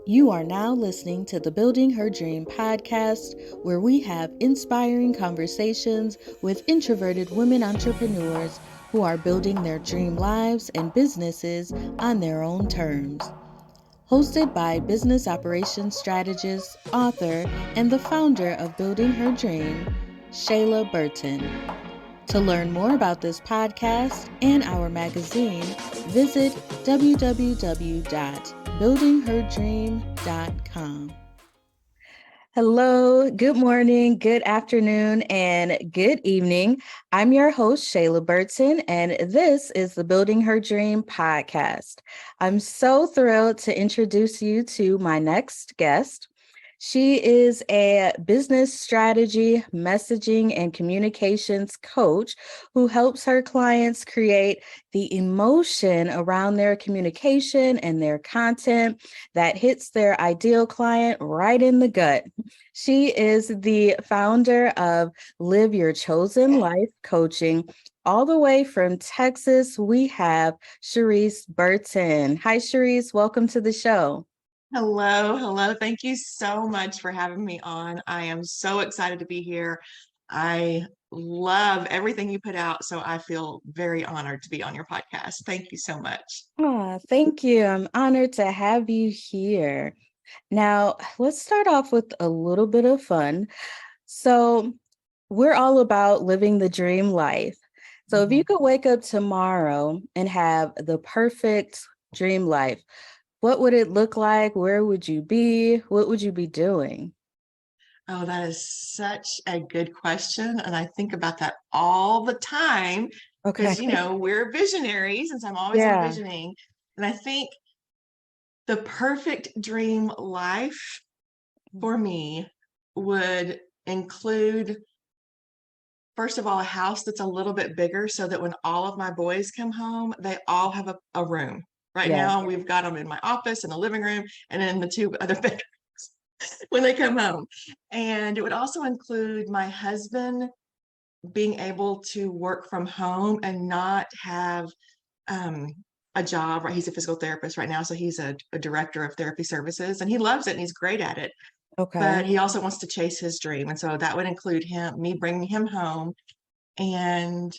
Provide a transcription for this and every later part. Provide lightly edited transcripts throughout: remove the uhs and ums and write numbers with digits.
You are now listening to the Building Her Dream podcast, where we have inspiring conversations with introverted women entrepreneurs who are building their dream lives and businesses on their own terms. Hosted by business operations strategist, author, and the founder of Building Her Dream, Charisse Burton. To learn more about this podcast and our magazine, visit www.buildingherdream.com. Hello, good morning, good afternoon, and good evening. I'm your host, Charisse Burton, and this is the Building Her Dream podcast. I'm so thrilled to introduce you to my next guest. She is a business strategy, messaging, and communications coach who helps her clients create the emotion around their communication and their content that hits their ideal client right in the gut. She is the founder of Live Your Chosen Life Coaching. All the way from Texas, we have Charisse Burton. Hi, Charisse. Welcome to the show. Hello. Thank you so much for having me on. I am so excited to be here. I love everything you put out, so I feel very honored to be on your podcast. Thank you so much. Oh, thank you. I'm honored to have you here. Now, let's start off with a little bit of fun. So, we're all about living the dream life. So, if you could wake up tomorrow and have the perfect dream life, what would it look like? Where would you be? What would you be doing? Oh, that is such a good question. And I think about that all the time because, Okay. we're visionaries, since I'm always Yeah. envisioning. And I think the perfect dream life for me would include, first of all, a house that's a little bit bigger so that when all of my boys come home, they all have a room. Right Yeah. now, we've got them in my office, in the living room, and in the two other bedrooms when they come home. And it would also include my husband being able to work from home and not have a job, right? He's a physical therapist right now, so he's a director of therapy services, and he loves it and he's great at it. Okay. But he also wants to chase his dream. And so that would include me bringing him home and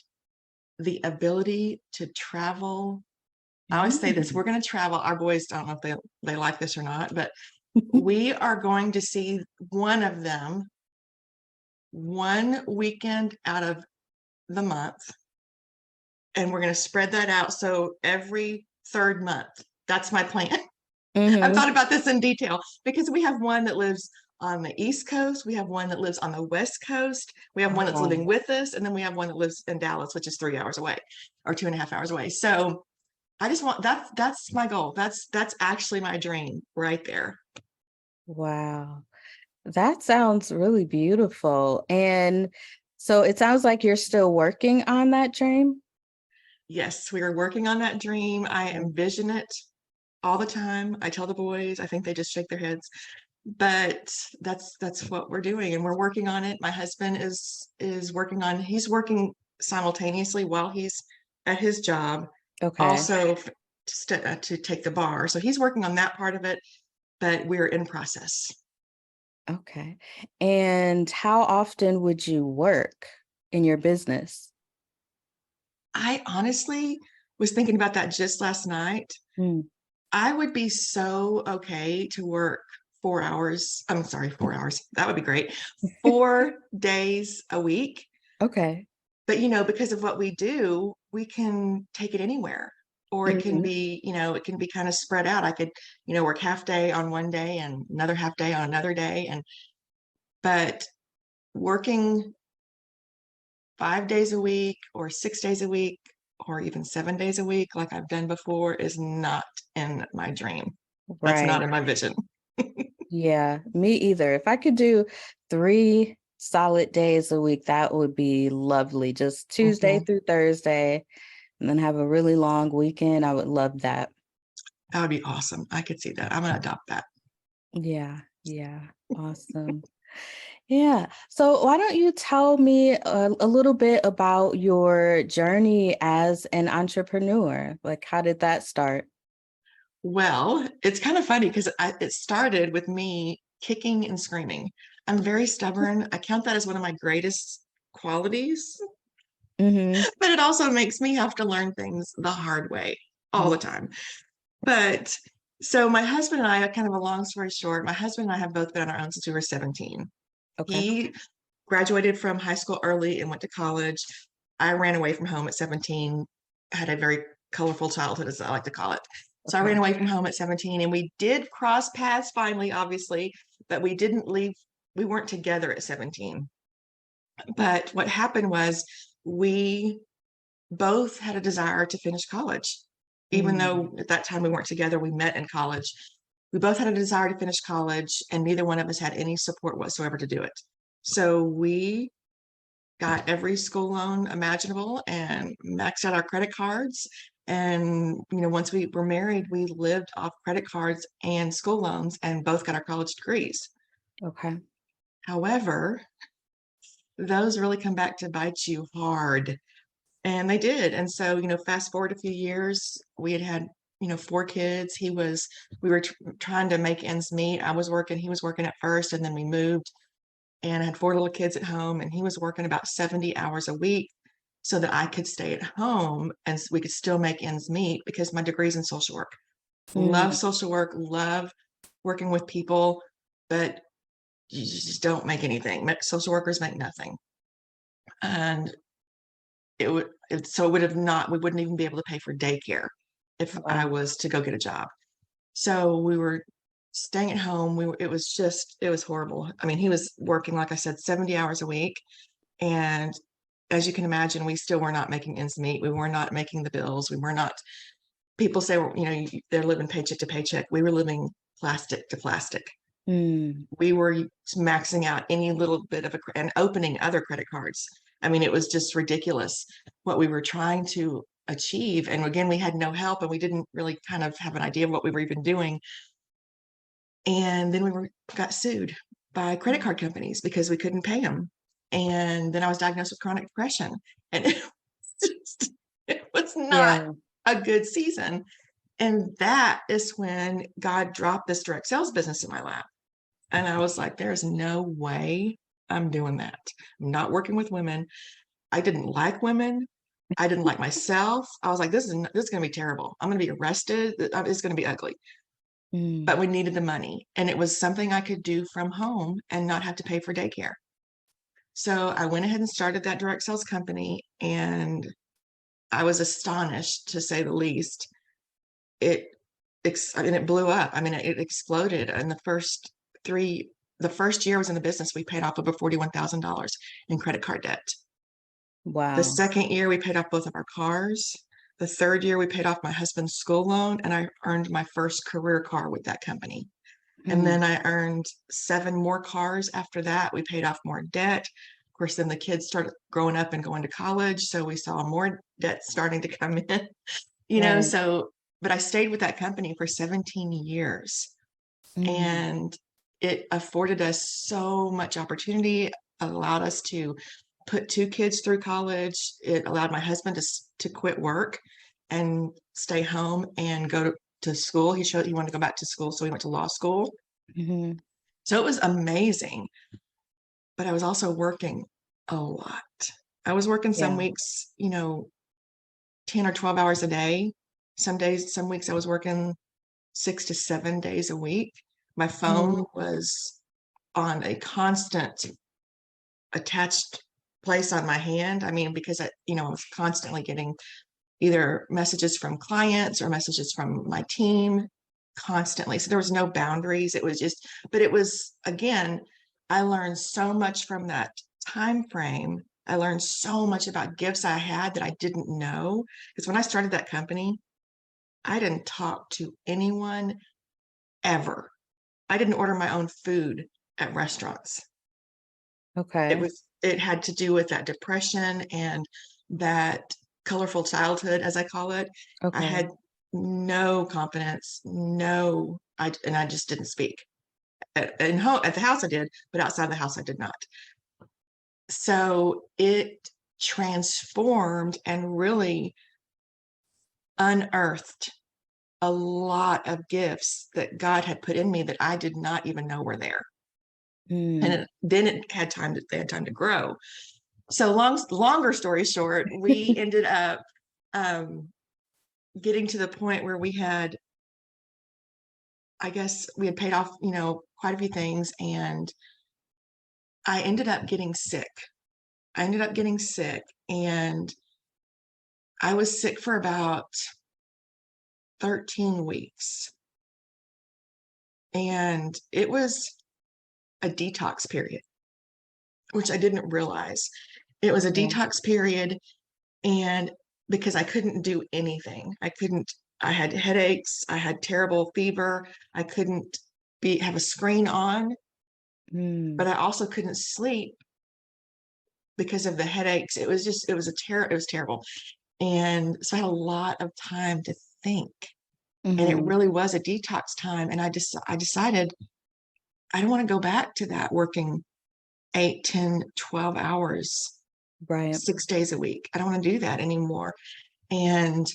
the ability to travel. I always say this, we're going to travel. Our boys, I don't know if they like this or not, but we are going to see one of them one weekend out of the month. And we're going to spread that out. So every third month, that's my plan. I've thought about this in detail because we have one that lives on the East Coast. We have one that lives on the West Coast. We have one that's living with us. And then we have one that lives in Dallas, which is 3 hours away or 2.5 hours away. So I just want that's my goal. That's actually my dream right there. Wow. That sounds really beautiful. And so it sounds like you're still working on that dream. Yes, we are working on that dream. I envision it all the time. I tell the boys, I think they just shake their heads. But that's what we're doing, and we're working on it. My husband is working on, he's working simultaneously while he's at his job, Okay. also to take the bar. So he's working on that part of it, but we're in process. Okay. And how often would you work in your business? I honestly was thinking about that just last night. I would be so okay to work 4 hours. I'm sorry, 4 hours. That would be great. 4 days a week. Okay. But, because of what we do, we can take it anywhere. Or it can be, it can be kind of spread out. I could, work half day on one day and another half day on another day. But working 5 days a week or 6 days a week or even 7 days a week, like I've done before, is not in my dream. That's not in my vision. Yeah, me either. If I could do 3 solid days a week, that would be lovely. Just Tuesday through Thursday, and then have a really long weekend. I would love that. That would be awesome. I could see that. I'm going to adopt that. Yeah. Awesome. Yeah. So why don't you tell me a little bit about your journey as an entrepreneur? Like, how did that start? Well, it's kind of funny because it started with me kicking and screaming. I'm very stubborn. I count that as one of my greatest qualities, Mm-hmm. but it also makes me have to learn things the hard way all the time. But so my husband and I, kind of a long story short, my husband and I have both been on our own since we were 17. Okay. He graduated from high school early and went to college. I ran away from home at 17, had a very colorful childhood, as I like to call it. So I ran Okay. away from home at 17, and we did cross paths finally, obviously, but we didn't leave. We weren't together at 17. But what happened was we both had a desire to finish college. Even though Mm. at that time we weren't together, we met in college. We both had a desire to finish college, and neither one of us had any support whatsoever to do it. So we got every school loan imaginable and maxed out our credit cards. And, once we were married, we lived off credit cards and school loans and both got our college degrees. Okay. However, those really come back to bite you hard. And they did. And so, fast forward a few years, we had 4 kids. We were trying to make ends meet. I was working, he was working at first, and then we moved and I had 4 little kids at home, and he was working about 70 hours a week so that I could stay at home and we could still make ends meet because my degree's in social work. Love Mm. social work, love working with people, but you just don't make anything. Social workers make nothing. And so it would have not, we wouldn't even be able to pay for daycare if I Wow. was to go get a job. So we were staying at home. It was horrible. I mean, he was working, like I said, 70 hours a week. And as you can imagine, we still were not making ends meet. We were not making the bills. We were not, people say, they're living paycheck to paycheck. We were living plastic to plastic. Mm. We were maxing out any little bit of and opening other credit cards. I mean, it was just ridiculous what we were trying to achieve. And again, we had no help and we didn't really kind of have an idea of what we were even doing. And then got sued by credit card companies because we couldn't pay them. And then I was diagnosed with chronic depression. And it was not Yeah. a good season. And that is when God dropped this direct sales business in my lap. And I was like, there's no way I'm doing that. I'm not working with women. I didn't like women. I didn't like myself. I was like, this is going to be terrible. I'm going to be arrested. It's going to be ugly. But Mm. we needed the money. And it was something I could do from home and not have to pay for daycare. So I went ahead and started that direct sales company. And I was astonished, to say the least. It it blew up. I mean, it exploded. And the first year I was in the business, we paid off over $41,000 in credit card debt. The Wow. second year, we paid off both of our cars. The third year, we paid off my husband's school loan, and I earned my first career car with that company. And Mm. then I earned 7 more cars after that. We paid off more debt. Of course, then the kids started growing up and going to college. So we saw more debt starting to come in, Right. so, but I stayed with that company for 17 years. Mm. And it afforded us so much opportunity, allowed us to put 2 kids through college. It allowed my husband to quit work and stay home and go to school. He wanted to go back to school, so he went to law school. Mm-hmm. So it was amazing. But I was also working a lot. I was working some Yeah. weeks, 10 or 12 hours a day. Some days, some weeks I was working 6 to 7 days a week. My phone Mm. was on a constant attached place on my hand. I mean, because I was constantly getting either messages from clients or messages from my team constantly. So there was no boundaries. It was just, but it was, again, I learned so much from that time frame. I learned so much about gifts I had that I didn't know. Because when I started that company, I didn't talk to anyone ever. I didn't order my own food at restaurants. Okay. It had to do with that depression and that colorful childhood, as I call it. I Okay. had no confidence, and I just didn't speak. At the house I did, but outside the house I did not. So it transformed and really unearthed a lot of gifts that God had put in me that I did not even know were there. And then it had time to, they had time to grow. So longer story short, we ended up getting to the point where we had, I guess we had paid off, quite a few things, and I ended up getting sick. And I was sick for about 13 weeks. And it was a detox period, which I didn't realize. It was a detox period, and because I couldn't do anything, I had headaches, I had terrible fever, I couldn't have a screen on, but I also couldn't sleep because of the headaches. It was terrible. And so I had a lot of time to think, and it really was a detox time. And I decided I don't want to go back to that, working 8, 10, 12 hours, Right. 6 days a week. I don't want to do that anymore. And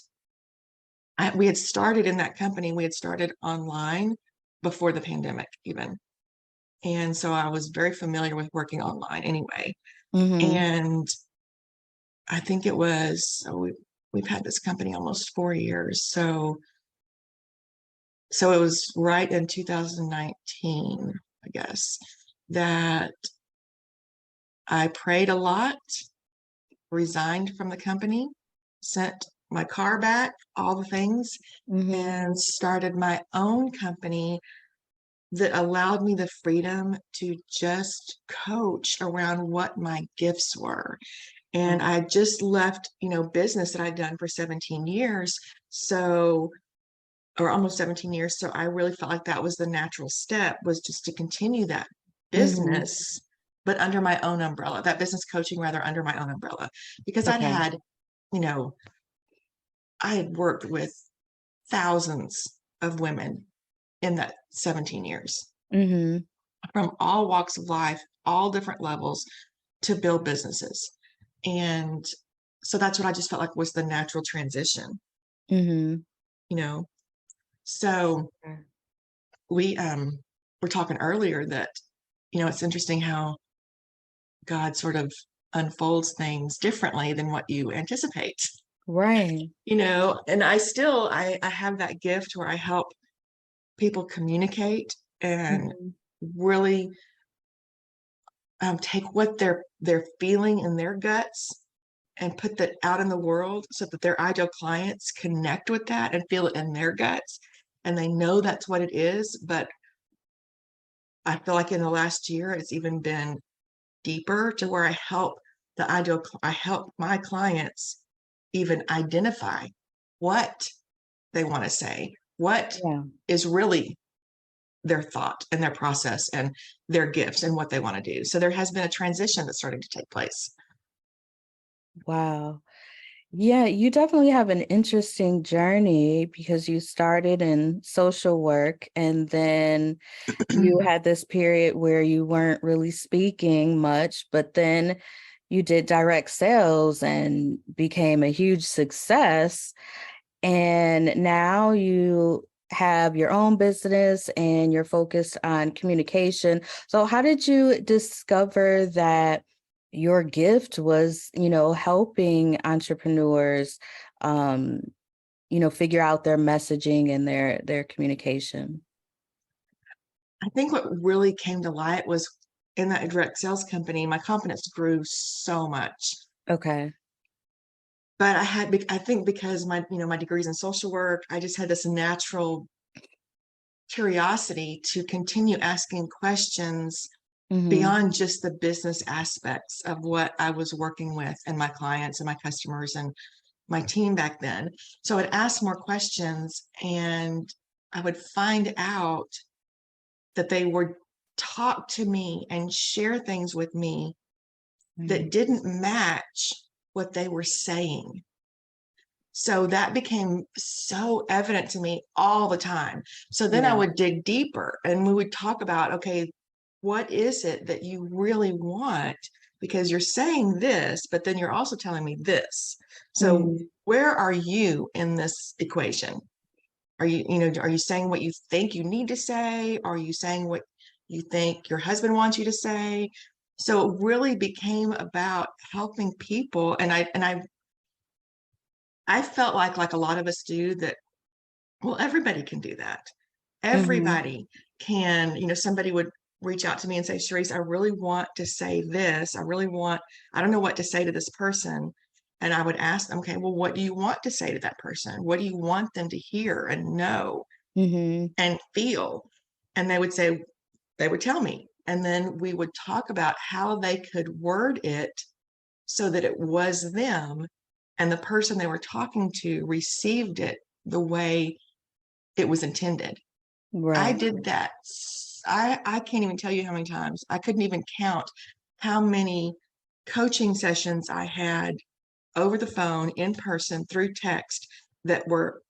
we had started in that company, we had started online before the pandemic even. And so I was very familiar with working online anyway. And I think it was, so we've had this company almost 4 years. So it was right in 2019, I guess, that I prayed a lot, resigned from the company, sent my car back, all the things, and started my own company that allowed me the freedom to just coach around what my gifts were. And I just left, business that I'd done for 17 years. Or almost 17 years. So I really felt like that was the natural step, was just to continue that business, but under my own umbrella, that business coaching rather, under my own umbrella, because I had worked with thousands of women in that 17 years from all walks of life, all different levels, to build businesses. And so that's what I just felt like was the natural transition, So we were talking earlier that, it's interesting how God sort of unfolds things differently than what you anticipate. Right. And I have that gift where I help people communicate and really take what they're feeling in their guts and put that out in the world, so that their ideal clients connect with that and feel it in their guts, and they know that's what it is. But I feel like in the last year, it's even been deeper, to where I help my clients even identify what they want to say, what is really their thought and their process and their gifts and what they want to do. So there has been a transition that's starting to take place. Wow. Yeah, you definitely have an interesting journey, because you started in social work, and then you had this period where you weren't really speaking much, but then you did direct sales and became a huge success. And now you have your own business and you're focused on communication. So how did you discover that your gift was, helping entrepreneurs, figure out their messaging and their communication? I think what really came to light was, in that direct sales company, my confidence grew so much. Okay. But I think because my degrees in social work, I just had this natural curiosity to continue asking questions beyond just the business aspects of what I was working with, and my clients and my customers and my team back then. So I'd ask more questions, and I would find out that they would talk to me and share things with me that didn't match what they were saying. So that became so evident to me all the time. So then I would dig deeper, and we would talk about, okay, what is it that you really want? Because you're saying this, but then you're also telling me this. So where are you in this equation? Are you saying what you think you need to say? Are you saying what you think your husband wants you to say? So it really became about helping people. And I felt like a lot of us do that. Well, everybody can do that. Mm-hmm. Everybody can, somebody would reach out to me and say, Charisse, I really want to say this. I don't know what to say to this person. And I would ask them, okay, well, what do you want to say to that person? What do you want them to hear and know Mm-hmm. and feel? And they would tell me. And then we would talk about how they could word it so that it was them and the person they were talking to received it the way it was intended. I Right. did that. I can't even tell you how many times. I couldn't even count how many coaching sessions I had over the phone, in person, through text that were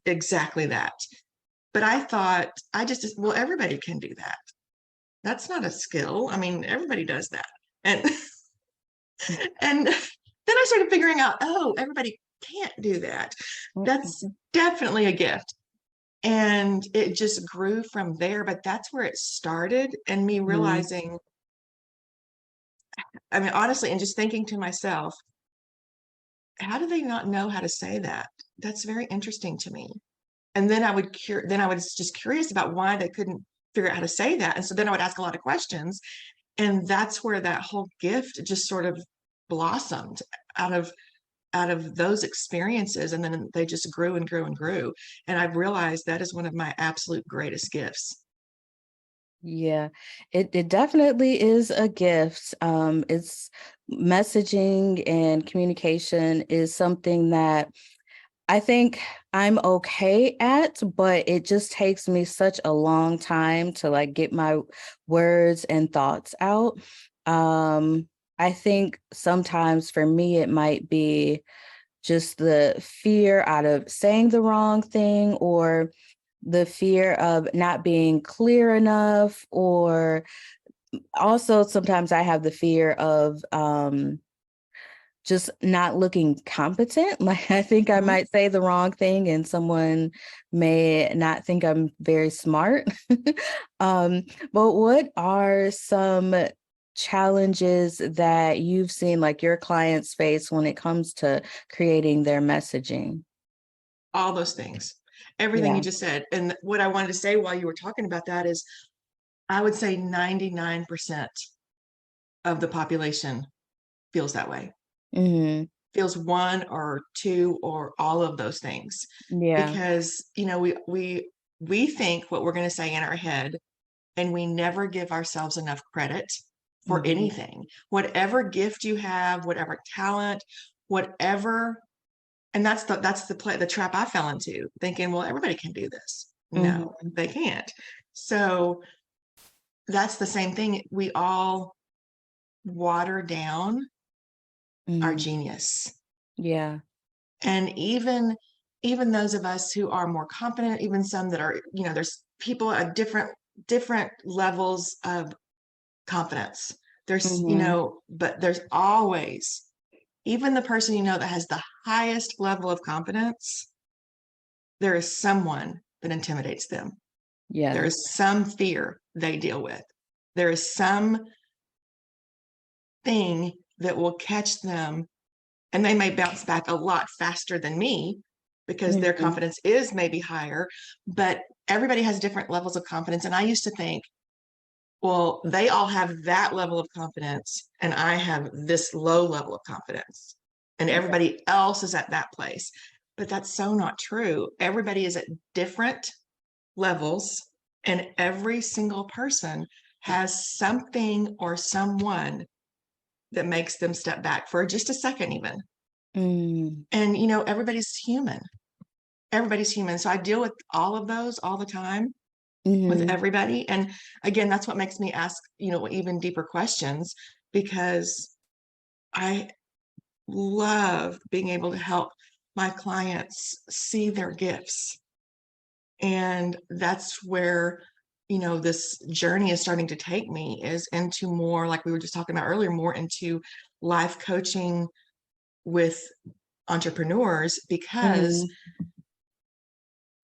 exactly that. But I thought, well, everybody can do that. That's not a skill. I mean, everybody does that. And and then I started figuring out, oh, everybody can't do that. That's Mm-hmm. definitely a gift. And it just grew from there. But that's where it started. And me realizing, I mean, honestly, and just thinking to myself, how do they not know how to say that? That's very interesting to me. And then then I was just curious about why they couldn't figure out how to say that. And so then I would ask a lot of questions. And that's where that whole gift just sort of blossomed out of those experiences. And then they just grew and grew and grew. And I've realized that is one of my absolute greatest gifts. Yeah, it definitely is a gift. It's messaging and communication is something that I think I'm okay at, but it just takes me such a long time to like get my words and thoughts out. I think sometimes for me it might be just the fear out of saying the wrong thing or the fear of not being clear enough, or also sometimes I have the fear of just not looking competent. Like I think I Mhm. might say the wrong thing and someone may not think I'm very smart. um, but what are some challenges that you've seen like your clients face when it comes to creating their messaging? All those things, everything you Yeah. just said. And what I wanted to say while you were talking about that is I would say 99% of the population feels that way, Hmm. feels one or two or all of those things. Yeah. Because, we think what we're going to say in our head, and we never give ourselves enough credit for Hmm. anything. Whatever gift you have, whatever talent, whatever, and the trap I fell into, thinking, well, everybody can do this. No, Hmm. they can't. So that's the same thing. We all water down our Hmm. genius. Yeah. And even those of us who are more confident, even some that are, there's people at different levels of confidence. There's, Hmm. but there's always, even the person that has the highest level of confidence, there is someone that intimidates them. There Yeah. is some fear they deal with. There is some thing that will catch them, and they may bounce back a lot faster than me because their Hmm. confidence is maybe higher, but everybody has different levels of confidence. And I used to think, well, they all have that level of confidence, and I have this low level of confidence, and everybody else is at that place. But that's so not true. Everybody is at different levels, and every single person has something or someone that makes them step back for just a second, even. Mm. And, everybody's human. Everybody's human. So I deal with all of those all the time with Mhm. everybody. And again, that's what makes me ask, even deeper questions, because I love being able to help my clients see their gifts. And that's where, this journey is starting to take me, is into more, like we were just talking about earlier, more into life coaching with entrepreneurs, because Mhm.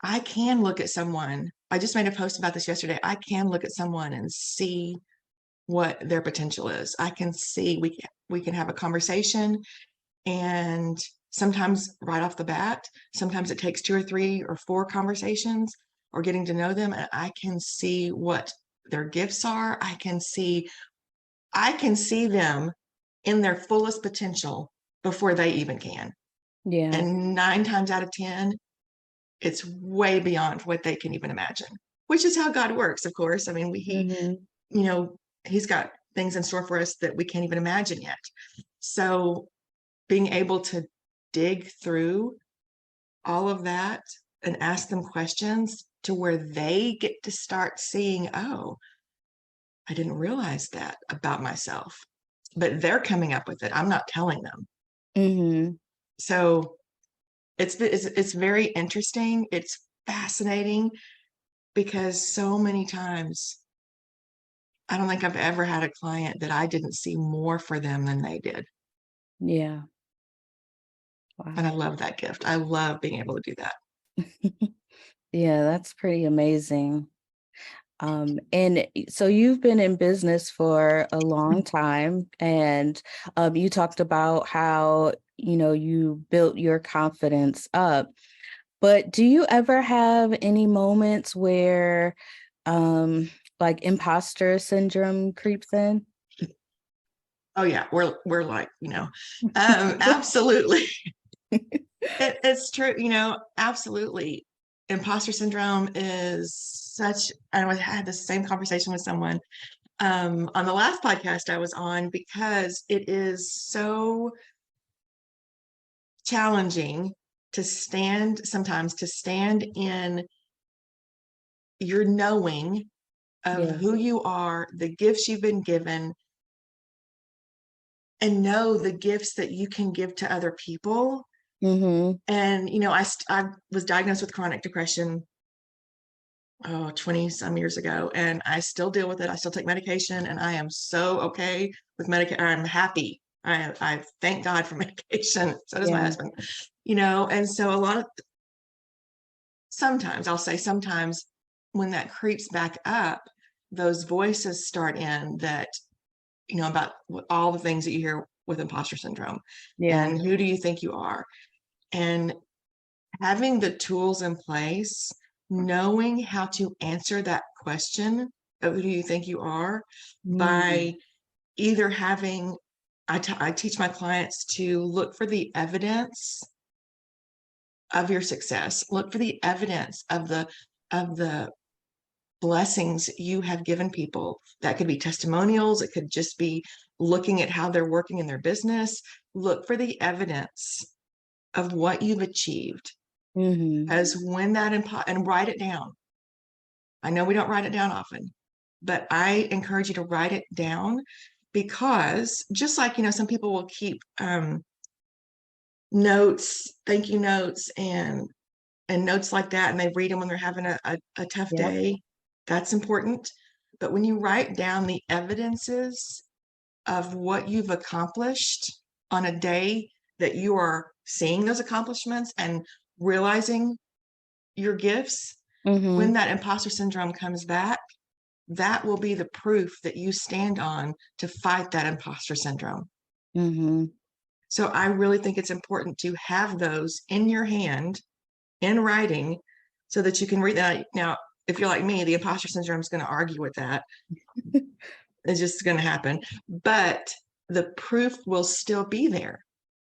I can look at someone. I just made a post about this yesterday. I can look at someone and see what their potential is. I can see we can have a conversation, and sometimes right off the bat, sometimes it takes 2 or 3 or 4 conversations or getting to know them, and I can see what their gifts are. I can see them in their fullest potential before they even can. Yeah. And 9 times out of 10, it's way beyond what they can even imagine, which is how God works, of course. I mean, you know, he's got things in store for us that we can't even imagine yet. So being able to dig through all of that and ask them questions to where they get to start seeing, oh, I didn't realize that about myself, but they're coming up with it. I'm not telling them. Mm-hmm. So it's very interesting. It's fascinating because so many times I don't think I've ever had a client that I didn't see more for them than they did. Yeah. And I Wow. love that gift. I love being able to do that. Yeah, that's pretty amazing. And so you've been in business for a long time, and you talked about how, you built your confidence up. But do you ever have any moments where like imposter syndrome creeps in? Oh yeah, we're like, absolutely. It's true, absolutely. Imposter syndrome is such, I had the same conversation with someone on the last podcast I was on, because it is so challenging sometimes to stand in your knowing of Yeah. who you are, the gifts you've been given, and know the gifts that you can give to other people. Mm-hmm. And, I was diagnosed with chronic depression, 20 some years ago, and I still deal with it. I still take medication, and I am so okay with medication. I'm happy. I thank God for medication. So does my Yeah. husband, and so sometimes when that creeps back up, those voices start in that, about all the things that you hear with imposter syndrome. Yeah. And who do you think you are? And having the tools in place, knowing how to answer that question of who do you think you are, Mm. by either having, I teach my clients to look for the evidence of your success, look for the evidence of the blessings you have given people. That could be testimonials, it could just be looking at how they're working in their business. Look for the evidence of what you've achieved, Mm-hmm. as when and write it down. I know we don't write it down often, but I encourage you to write it down, because just like, some people will keep notes, thank you notes, and notes like that, and they read them when they're having a tough Yep. day. That's important. But when you write down the evidences of what you've accomplished on a day that you are seeing those accomplishments and realizing your gifts, Mm-hmm. when that imposter syndrome comes back, that will be the proof that you stand on to fight that imposter syndrome. Mm-hmm. So I really think it's important to have those in your hand in writing, so that you can read that. Now, if you're like me, the imposter syndrome is going to argue with that. It's just going to happen. But the proof will still be there.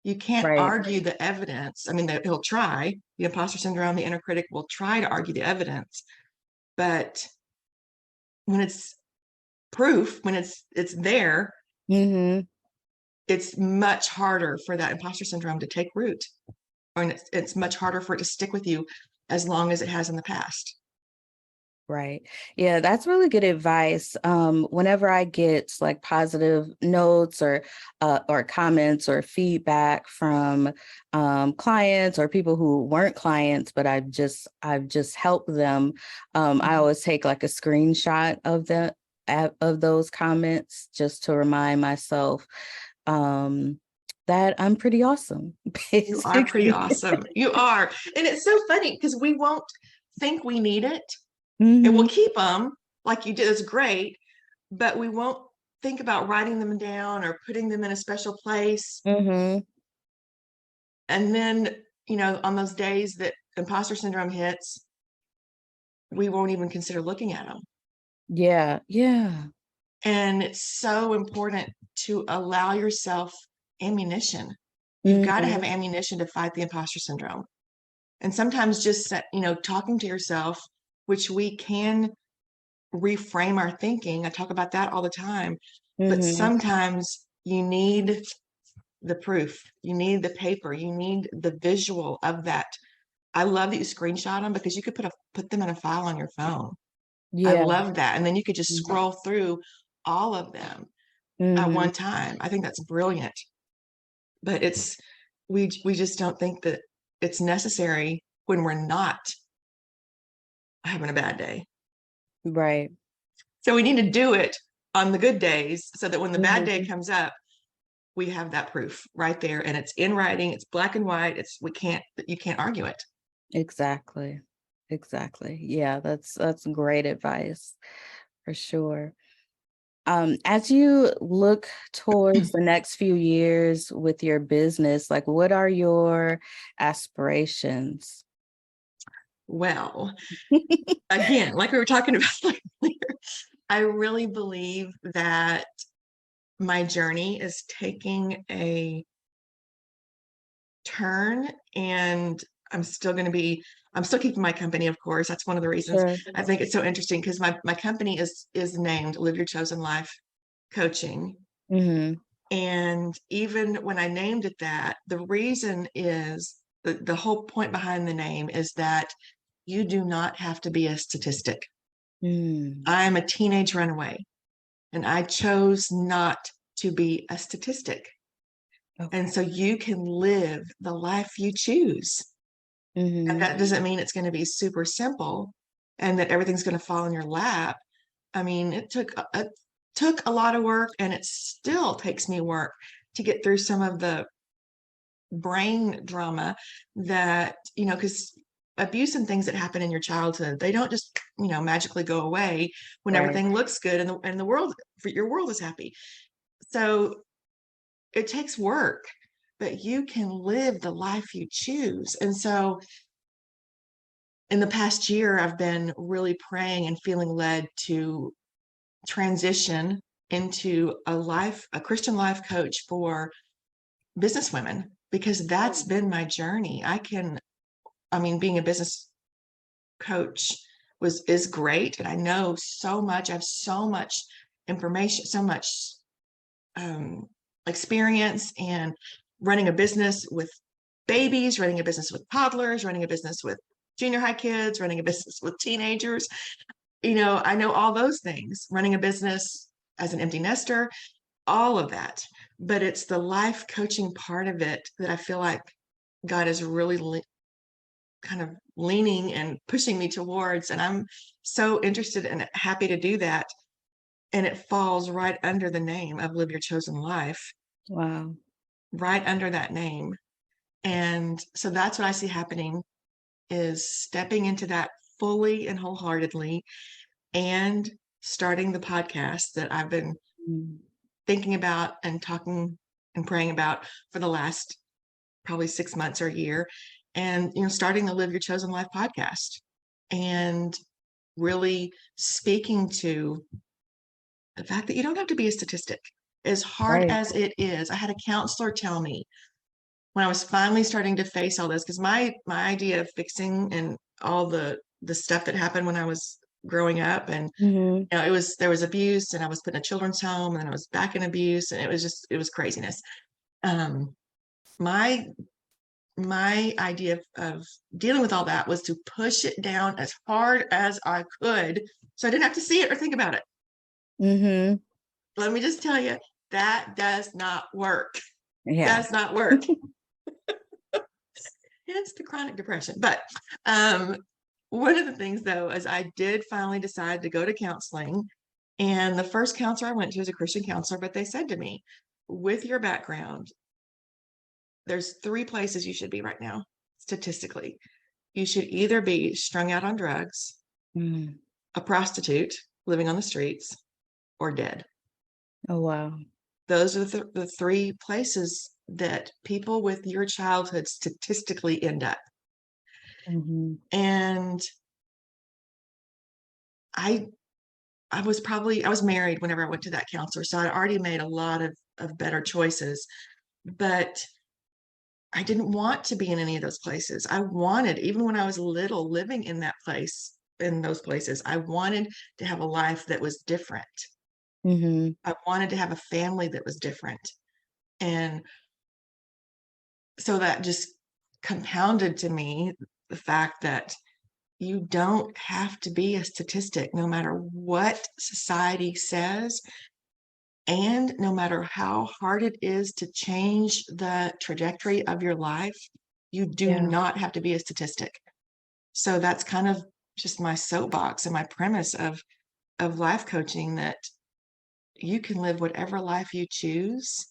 You can't Right. argue the evidence. I mean, he'll try. The imposter syndrome, the inner critic will try to argue the evidence. But when it's proof, when it's there, Mm-hmm. it's much harder for that imposter syndrome to take root. Or it's much harder for it to stick with you as long as it has in the past. Right. Yeah, that's really good advice. Whenever I get like positive notes or comments or feedback from clients or people who weren't clients, but I've just helped them. I always take like a screenshot of those comments just to remind myself um, that I'm pretty awesome, You are pretty basically. awesome. You are. And it's so funny because we won't think we need it and we'll Hmm. keep them like you did. It's great, but we won't think about writing them down or putting them in a special place. Hmm. And then, on those days that imposter syndrome hits, we won't even consider looking at them. Yeah. Yeah. And it's so important to allow yourself ammunition. You've got to have Hmm. ammunition to fight the imposter syndrome. And sometimes just, talking to yourself, which we can reframe our thinking. I talk about that all the time. But Hmm. sometimes you need the proof, you need the paper, you need the visual of that. I love that you screenshot them because you could put them in a file on your phone. I Yeah. love that. And then you could just scroll through all of them at Hmm. one time. I think that's brilliant. But we just don't think that it's necessary when we're not having a bad day. Right. So we need to do it on the good days so that when the bad day Hmm. comes up, we have that proof right there and it's in writing, it's black and white, you can't argue it. Exactly. Exactly. Yeah, that's great advice for sure. As you look towards the next few years with your business, like what are your aspirations? Well, again, like we were talking about earlier, I really believe that my journey is taking a turn and I'm still keeping my company, of course. That's one of the reasons Sure. I think it's so interesting because my company is named Live Your Chosen Life Coaching. Hmm. And even when I named it that, the reason is the whole point behind the name is that you do not have to be a statistic. Mm. I'm a teenage runaway and I chose not to be a statistic. Okay. And so you can live the life you choose. And Hmm. that doesn't mean it's going to be super simple and that everything's going to fall in your lap. I mean, it took a lot of work and it still takes me work to get through some of the brain drama that, because abuse and things that happen in your childhood, they don't just, magically go away when Right. everything looks good and the world, your world is happy. So it takes work, but you can live the life you choose. And so in the past year, I've been really praying and feeling led to transition into a Christian life coach for business women, because that's been my journey. Being a business coach is great. And I know so much. I have so much information, so much um, experience and running a business with babies, running a business with toddlers, running a business with junior high kids, running a business with teenagers. I know all those things, running a business as an empty nester, all of that. But it's the life coaching part of it that I feel like God is really kind of leaning and pushing me towards. And I'm so interested and happy to do that. And it falls right under the name of Live Your Chosen Life, Wow. right under that name. And so that's what I see happening is stepping into that fully and wholeheartedly and starting the podcast that I've been Mm. thinking about and talking and praying about for the last probably 6 months or a year. And, starting the Live Your Chosen Life podcast and really speaking to the fact that you don't have to be a statistic. As hard Right. as it is, I had a counselor tell me when I was finally starting to face all this, because my idea of fixing and all the stuff that happened when I was growing up, and Hmm. there was abuse, and I was put in a children's home, and then I was back in abuse, and it was craziness. Um, my my idea of dealing with all that was to push it down as hard as I could, so I didn't have to see it or think about it. Hmm. Let me just tell you, that does not work. Yeah. Does not work. It's the chronic depression. But um, one of the things, though, is I did finally decide to go to counseling. And the first counselor I went to was a Christian counselor, but they said to me, with your background, there's 3 places you should be right now, statistically. You should either be strung out on drugs, a prostitute living on the streets, or dead. Oh, wow. Those are the 3 places that people with your childhood statistically end up. And I was married whenever I went to that counselor, so I'd already made a lot of better choices, but I didn't want to be in any of those places. I wanted, even when I was little, living in those places, I wanted to have a life that was different. I wanted to have a family that was different. And so that just compounded to me the fact that you don't have to be a statistic, no matter what society says, and no matter how hard it is to change the trajectory of your life. You do not have to be a statistic. So that's kind of just my soapbox and my premise of life coaching, that you can live whatever life you choose,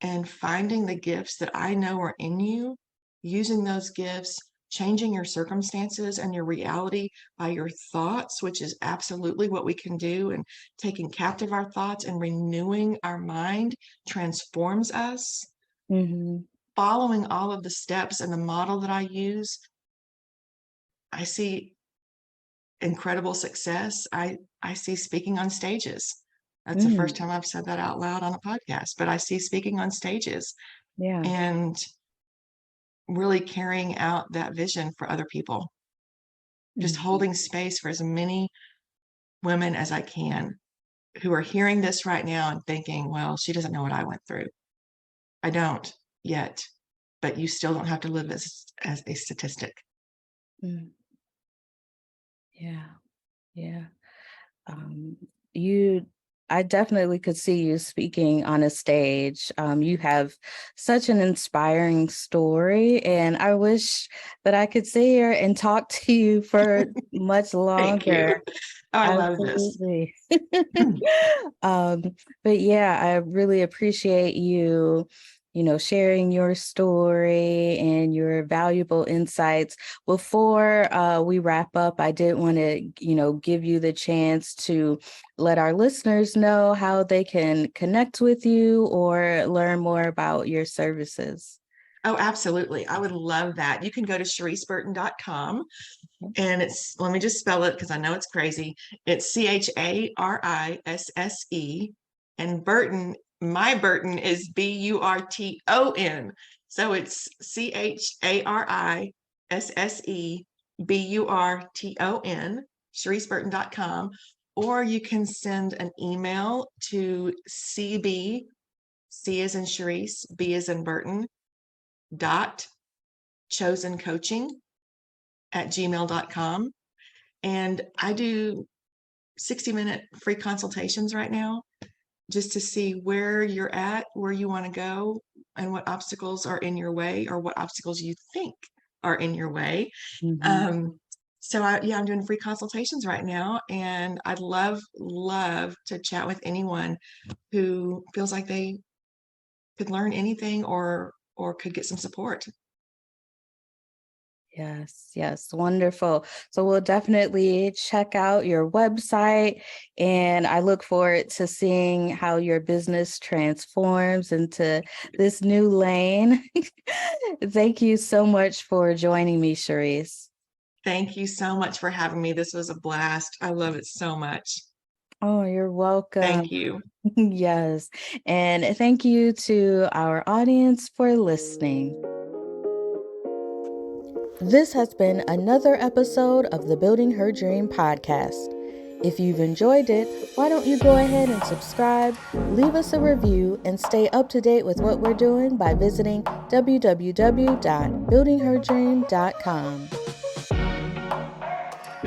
and finding the gifts that I know are in you, using those gifts, changing your circumstances and your reality by your thoughts, which is absolutely what we can do, and taking captive our thoughts and renewing our mind transforms us. Following all of the steps and the model that I use, I see incredible success. I see speaking on stages. That's the first time I've said that out loud on a podcast, but I see speaking on stages and really carrying out that vision for other people, just holding space for as many women as I can who are hearing this right now and thinking, well, she doesn't know what I went through. I don't yet, but you still don't have to live as a statistic. Yeah. I definitely could see you speaking on a stage. You have such an inspiring story, and I wish that I could sit here and talk to you for much longer. Thank you. Oh, I love this. But yeah, I really appreciate you, sharing your story and your valuable insights. Before we wrap up, I did want to, give you the chance to let our listeners know how they can connect with you or learn more about your services. Oh, absolutely. I would love that. You can go to CharisseBurton.com, and let me just spell it because I know it's crazy. It's CHARISSE, and Burton, my Burton is BURTON. So it's CHARISSEBURTON, CharisseBurton.com, or you can send an email to CB, C as in Charisse, B as in Burton, .chosencoaching@gmail.com. And I do 60-minute free consultations right now, just to see where you're at, where you want to go, and what obstacles are in your way, or what obstacles you think are in your way. So I'm doing free consultations right now, and I'd love to chat with anyone who feels like they could learn anything or could get some support. Yes, wonderful. So we'll definitely check out your website, and I look forward to seeing how your business transforms into this new lane. Thank you so much for joining me, Charisse. Thank you so much for having me. This was a blast. I love it so much. Oh, you're welcome. Thank you. Yes. And thank you to our audience for listening. This has been another episode of the Building Her Dream podcast. If you've enjoyed it, why don't you go ahead and subscribe, leave us a review, and stay up to date with what we're doing by visiting www.buildingherdream.com.